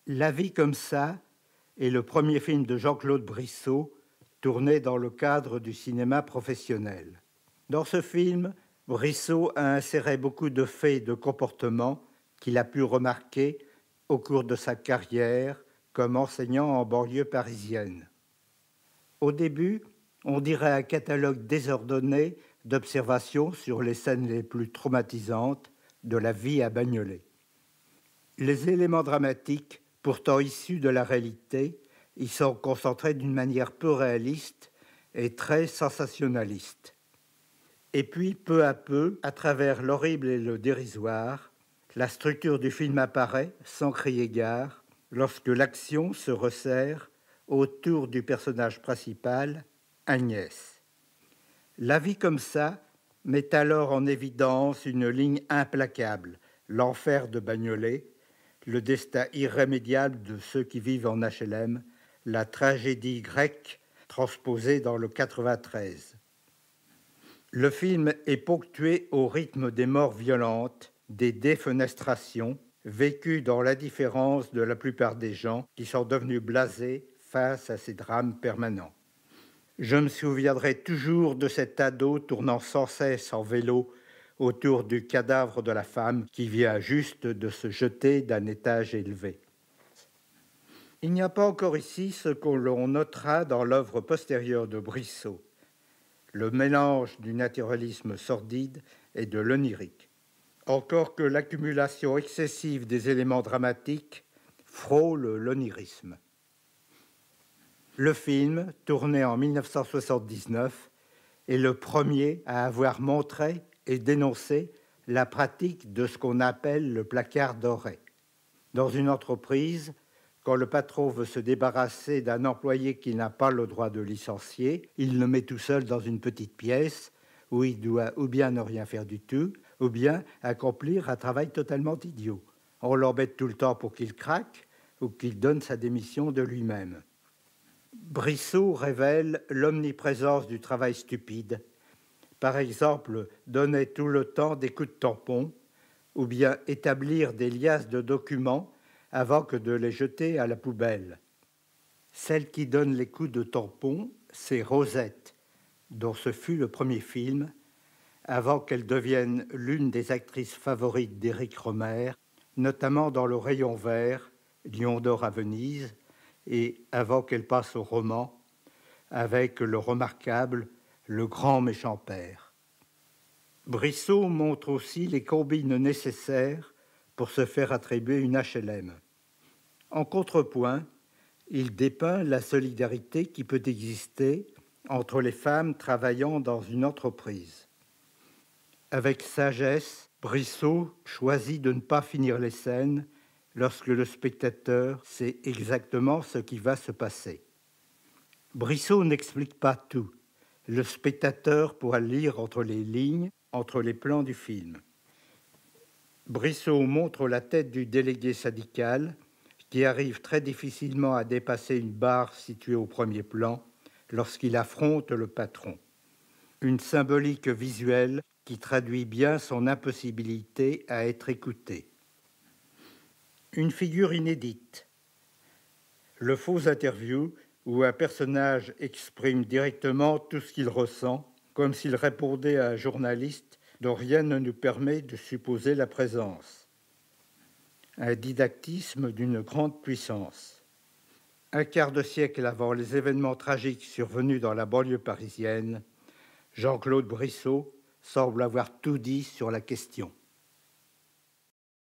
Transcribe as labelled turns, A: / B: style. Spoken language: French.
A: La vie comme ça est le premier film de Jean-Claude Brissot tourné dans le cadre du cinéma professionnel. Dans ce film, Brissot a inséré beaucoup de faits et de comportements qu'il a pu remarquer au cours de sa carrière comme enseignant en banlieue parisienne. Au début, on dirait un catalogue désordonné d'observations sur les scènes les plus traumatisantes de la vie à Bagnolet. Les éléments dramatiques, pourtant issus de la réalité, y sont concentrés d'une manière peu réaliste et très sensationnaliste. Et puis, peu à peu, à travers l'horrible et le dérisoire, la structure du film apparaît, sans crier gare, lorsque l'action se resserre autour du personnage principal, Agnès. La vie comme ça met alors en évidence une ligne implacable, l'enfer de Bagnolet, le destin irrémédiable de ceux qui vivent en HLM, la tragédie grecque transposée dans le 93. Le film est ponctué au rythme des morts violentes, des défenestrations, vécues dans l'indifférence de la plupart des gens qui sont devenus blasés face à ces drames permanents. Je me souviendrai toujours de cet ado tournant sans cesse en vélo autour du cadavre de la femme qui vient juste de se jeter d'un étage élevé. Il n'y a pas encore ici ce que l'on notera dans l'œuvre postérieure de Brissot, le mélange du naturalisme sordide et de l'onirique. Encore que l'accumulation excessive des éléments dramatiques frôle l'onirisme. Le film, tourné en 1979, est le premier à avoir montré et dénoncé la pratique de ce qu'on appelle le placard doré. Dans une entreprise, quand le patron veut se débarrasser d'un employé qu'il n'a pas le droit de licencier, il le met tout seul dans une petite pièce où il doit ou bien ne rien faire du tout, ou bien accomplir un travail totalement idiot. On l'embête tout le temps pour qu'il craque ou qu'il donne sa démission de lui-même. Brissot révèle l'omniprésence du travail stupide. Par exemple, donner tout le temps des coups de tampon ou bien établir des liasses de documents avant que de les jeter à la poubelle. Celle qui donne les coups de tampon, c'est Rosette, dont ce fut le premier film, avant qu'elle devienne l'une des actrices favorites d'Éric Rohmer, notamment dans Le Rayon Vert, Lion d'Or à Venise, et avant qu'elle passe au roman, avec le remarquable Le Grand Méchant Père. Brissot montre aussi les combines nécessaires pour se faire attribuer une HLM. En contrepoint, il dépeint la solidarité qui peut exister entre les femmes travaillant dans une entreprise. Avec sagesse, Brissot choisit de ne pas finir les scènes lorsque le spectateur sait exactement ce qui va se passer. Brissot n'explique pas tout. Le spectateur pourra lire entre les lignes, entre les plans du film. Brissot montre la tête du délégué syndical qui arrive très difficilement à dépasser une barre située au premier plan lorsqu'il affronte le patron. Une symbolique visuelle qui traduit bien son impossibilité à être écouté. Une figure inédite. Le faux interview où un personnage exprime directement tout ce qu'il ressent, comme s'il répondait à un journaliste dont rien ne nous permet de supposer la présence. Un didactisme d'une grande puissance. Un quart de siècle avant les événements tragiques survenus dans la banlieue parisienne, Jean-Claude Brissot semble avoir tout dit sur la question.